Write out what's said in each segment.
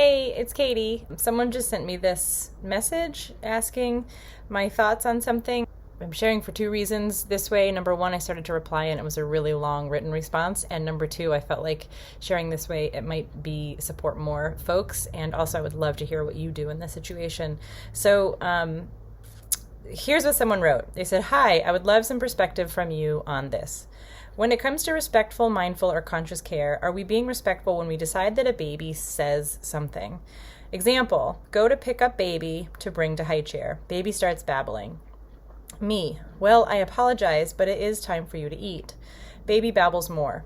Hey, it's Katie. Someone just sent me this message asking my thoughts on something. I'm sharing for two reasons. This way, number one, I started to reply and it was a really long written response. And number two, I felt like sharing this way, it might be support more folks. And also I would love to hear what you do in this situation. So here's what someone wrote. They said, "Hi, I would love some perspective from you on this. When it comes to respectful, mindful, or conscious care, are we being respectful when we decide that a baby says something? Example, go to pick up baby to bring to high chair. Baby starts babbling. Me, well, I apologize, but it is time for you to eat. Baby babbles more.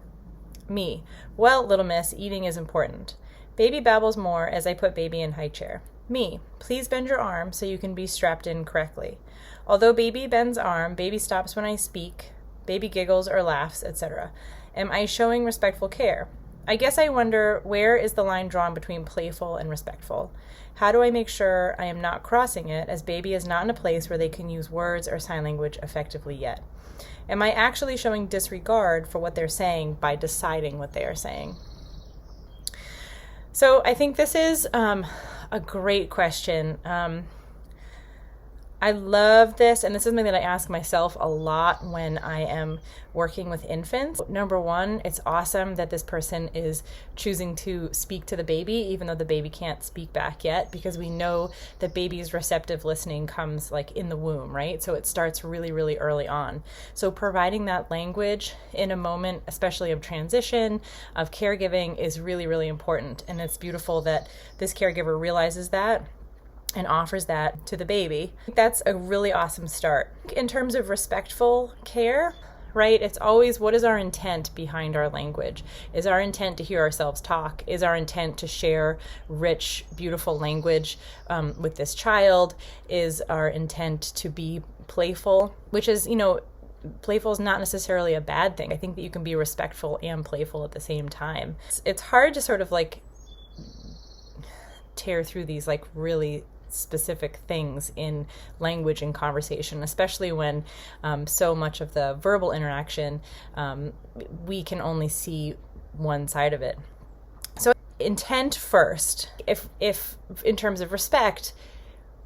Me, well, little miss, eating is important. Baby babbles more as I put baby in high chair. Me, please bend your arm so you can be strapped in correctly. Although baby bends arm, baby stops when I speak, baby giggles or laughs, etc. Am I showing respectful care? I guess I wonder, where is the line drawn between playful and respectful? How do I make sure I am not crossing it, as baby is not in a place where they can use words or sign language effectively yet? Am I actually showing disregard for what they're saying by deciding what they are saying?" So I think this is a great question. I love this, and this is something that I ask myself a lot when I am working with infants. Number one, it's awesome that this person is choosing to speak to the baby, even though the baby can't speak back yet, because we know that baby's receptive listening comes like in the womb, right? So it starts really, really early on. So providing that language in a moment, especially of transition, of caregiving, is really, really important. And it's beautiful that this caregiver realizes that and offers that to the baby. That's a really awesome start. In terms of respectful care, right, it's always, what is our intent behind our language? Is our intent to hear ourselves talk? Is our intent to share rich, beautiful language with this child? Is our intent to be playful? Which is, playful is not necessarily a bad thing. I think that you can be respectful and playful at the same time. It's hard to sort of like tear through these like really specific things in language and conversation, especially when so much of the verbal interaction, we can only see one side of it. So intent first. If in terms of respect,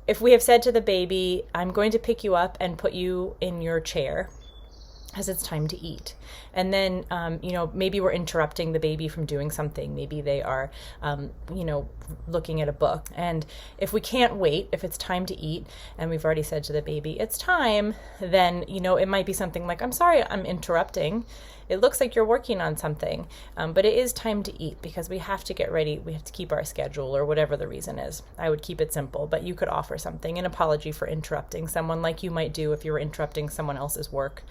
if we have said to the baby, "I'm going to pick you up and put you in your chair as it's time to eat," and then maybe we're interrupting the baby from doing something. Maybe they are looking at a book, and if we can't wait, if it's time to eat and we've already said to the baby it's time, then it might be something like, "I'm sorry I'm interrupting. It looks like you're working on something, but it is time to eat because we have to get ready. We have to keep our schedule," or whatever the reason is. I would keep it simple, but you could offer something, an apology for interrupting someone, like you might do if you were interrupting someone else's work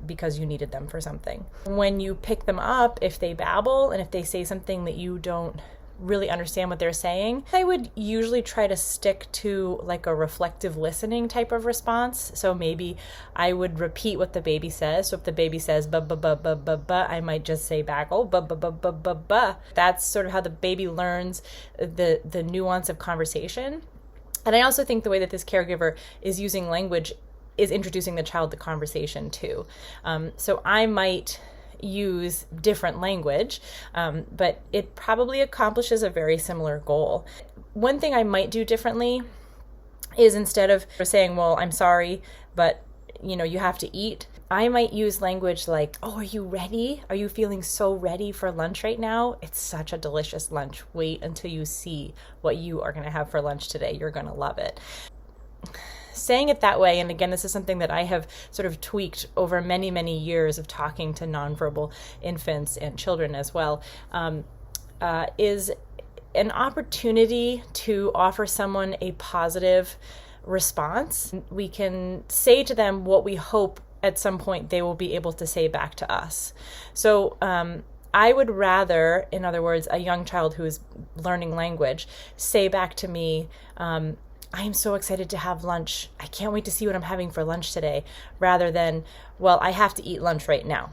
because you needed them for something. When you pick them up, if they babble and if they say something that you don't really understand what they're saying, I would usually try to stick to like a reflective listening type of response. So maybe I would repeat what the baby says. So if the baby says ba ba ba ba ba ba, I might just say back, "Oh, ba ba ba ba ba ba." That's sort of how the baby learns the nuance of conversation. And I also think the way that this caregiver is using language is introducing the child to conversation too. So I might use different language, but it probably accomplishes a very similar goal. One thing I might do differently is, instead of saying, "Well, I'm sorry, but you have to eat," I might use language like, "Oh, are you ready? Are you feeling so ready for lunch right now? It's such a delicious lunch. Wait until you see what you are going to have for lunch today. You're going to love it." Saying it that way, and again, this is something that I have sort of tweaked over many, many years of talking to nonverbal infants and children as well, is an opportunity to offer someone a positive response. We can say to them what we hope at some point they will be able to say back to us. So I would rather, in other words, a young child who is learning language say back to me, "I am so excited to have lunch. I can't wait to see what I'm having for lunch today," rather than, "Well, I have to eat lunch right now."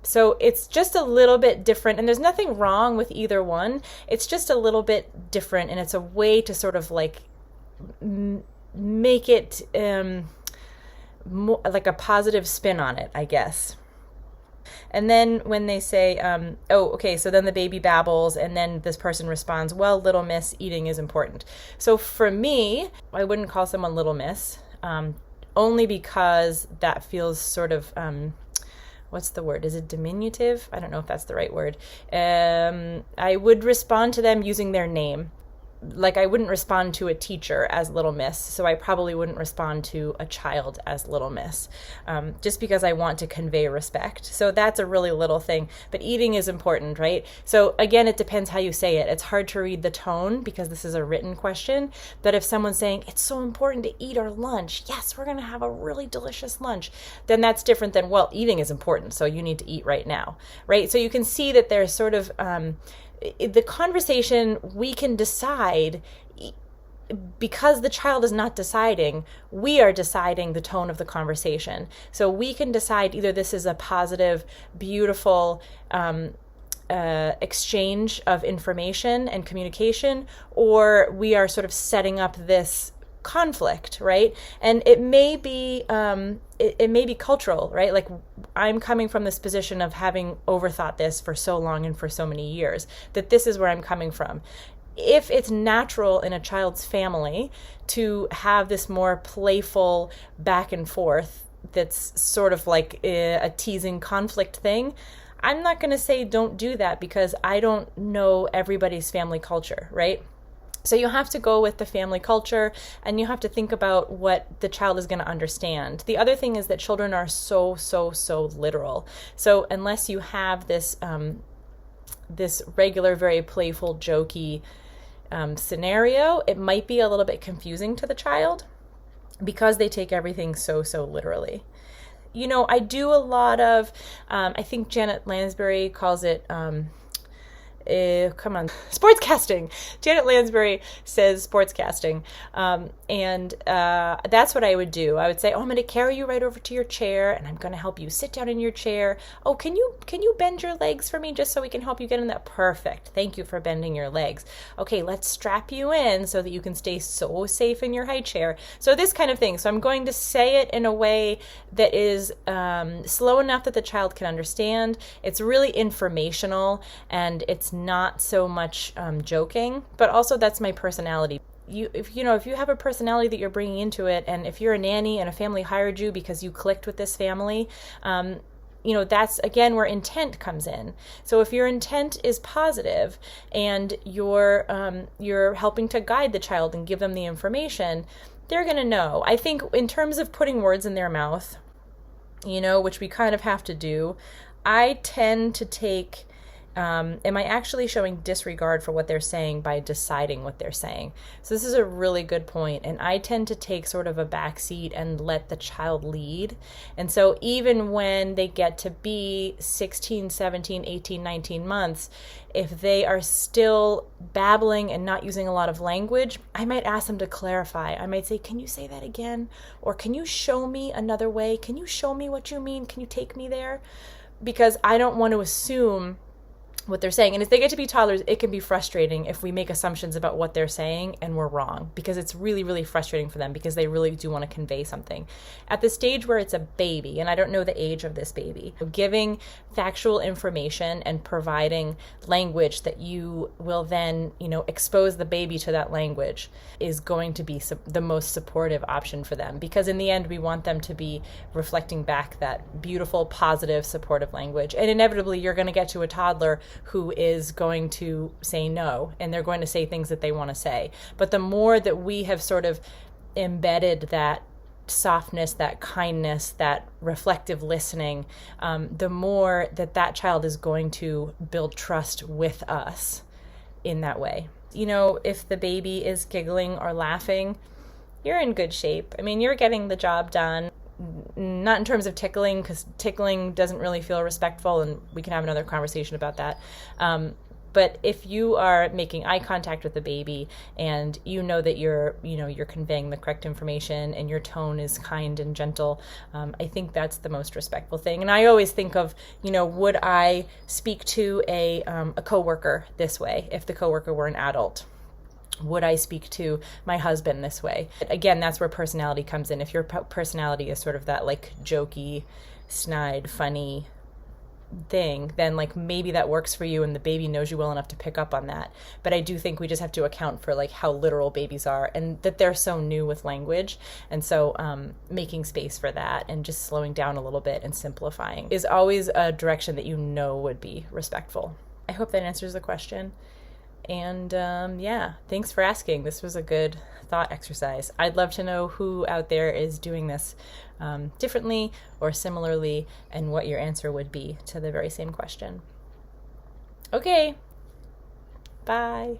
So it's just a little bit different, and there's nothing wrong with either one. It's just a little bit different, and it's a way to sort of like make it more like a positive spin on it, I guess. And then when they say, oh, okay, so then the baby babbles, and then this person responds, well, little miss, eating is important. So for me, I wouldn't call someone little miss, only because that feels sort of, what's the word? Is it diminutive? I don't know if that's the right word. I would respond to them using their name. Like I wouldn't respond to a teacher as little miss, so I probably wouldn't respond to a child as little miss, just because I want to convey respect. So that's a really little thing, but eating is important, right? So again, it depends how you say it. It's hard to read the tone because this is a written question, but if someone's saying, it's so important to eat our lunch, yes, we're going to have a really delicious lunch, then that's different than, well, eating is important, so you need to eat right now, right? So you can see that there's sort of, the conversation, we can decide, because the child is not deciding, we are deciding the tone of the conversation. So we can decide either this is a positive, beautiful exchange of information and communication, or we are sort of setting up this conflict, right? And it may be it may be cultural, right? Like I'm coming from this position of having overthought this for so long and for so many years that this is where I'm coming from. If it's natural in a child's family to have this more playful back and forth that's sort of like a teasing conflict thing, I'm not going to say don't do that because I don't know everybody's family culture, right? So you have to go with the family culture, and you have to think about what the child is going to understand. The other thing is that children are so literal. So unless you have this this regular, very playful, jokey scenario, it might be a little bit confusing to the child because they take everything so literally. You know, I do a lot of, I think Janet Lansbury calls it, sportscasting. Janet Lansbury says sportscasting. And that's what I would do. I would say, oh, I'm going to carry you right over to your chair, and I'm going to help you sit down in your chair. Oh, can you bend your legs for me just so we can help you get in that? Perfect. Thank you for bending your legs. Okay, let's strap you in so that you can stay so safe in your high chair. So this kind of thing. So I'm going to say it in a way that is slow enough that the child can understand. It's really informational, and it's not so much joking, but also that's my personality. If you have a personality that you're bringing into it, and if you're a nanny and a family hired you because you clicked with this family, that's again where intent comes in. So if your intent is positive and you're helping to guide the child and give them the information, they're going to know. I think in terms of putting words in their mouth, which we kind of have to do, I tend to take, am I actually showing disregard for what they're saying by deciding what they're saying? So this is a really good point. And I tend to take sort of a back seat and let the child lead. And so even when they get to be 16, 17, 18, 19 months, if they are still babbling and not using a lot of language, I might ask them to clarify. I might say, can you say that again? Or can you show me another way? Can you show me what you mean? Can you take me there? Because I don't want to assume what they're saying. And as they get to be toddlers, it can be frustrating if we make assumptions about what they're saying and we're wrong, because it's really frustrating for them because they really do want to convey something. At the stage where it's a baby, and I don't know the age of this baby, giving factual information and providing language that you will then, expose the baby to that language is going to be the most supportive option for them, because in the end, we want them to be reflecting back that beautiful, positive, supportive language. And inevitably, you're going to get to a toddler who is going to say no, and they're going to say things that they want to say. But the more that we have sort of embedded that softness, that kindness, that reflective listening, the more that child is going to build trust with us in that way. If the baby is giggling or laughing, you're in good shape. I mean, you're getting the job done. Not in terms of tickling, because tickling doesn't really feel respectful, and we can have another conversation about that. But if you are making eye contact with the baby and that you're conveying the correct information and your tone is kind and gentle, I think that's the most respectful thing. And I always think of, would I speak to a coworker this way if the coworker were an adult? Would I speak to my husband this way? Again, that's where personality comes in. If your personality is sort of that like jokey, snide, funny, thing, then like maybe that works for you and the baby knows you well enough to pick up on that. But I do think we just have to account for like how literal babies are and that they're so new with language. And so making space for that and just slowing down a little bit and simplifying is always a direction that you know would be respectful. I hope that answers the question. And yeah, thanks for asking. This was a good thought exercise. I'd love to know who out there is doing this differently or similarly, and what your answer would be to the very same question. Okay, bye.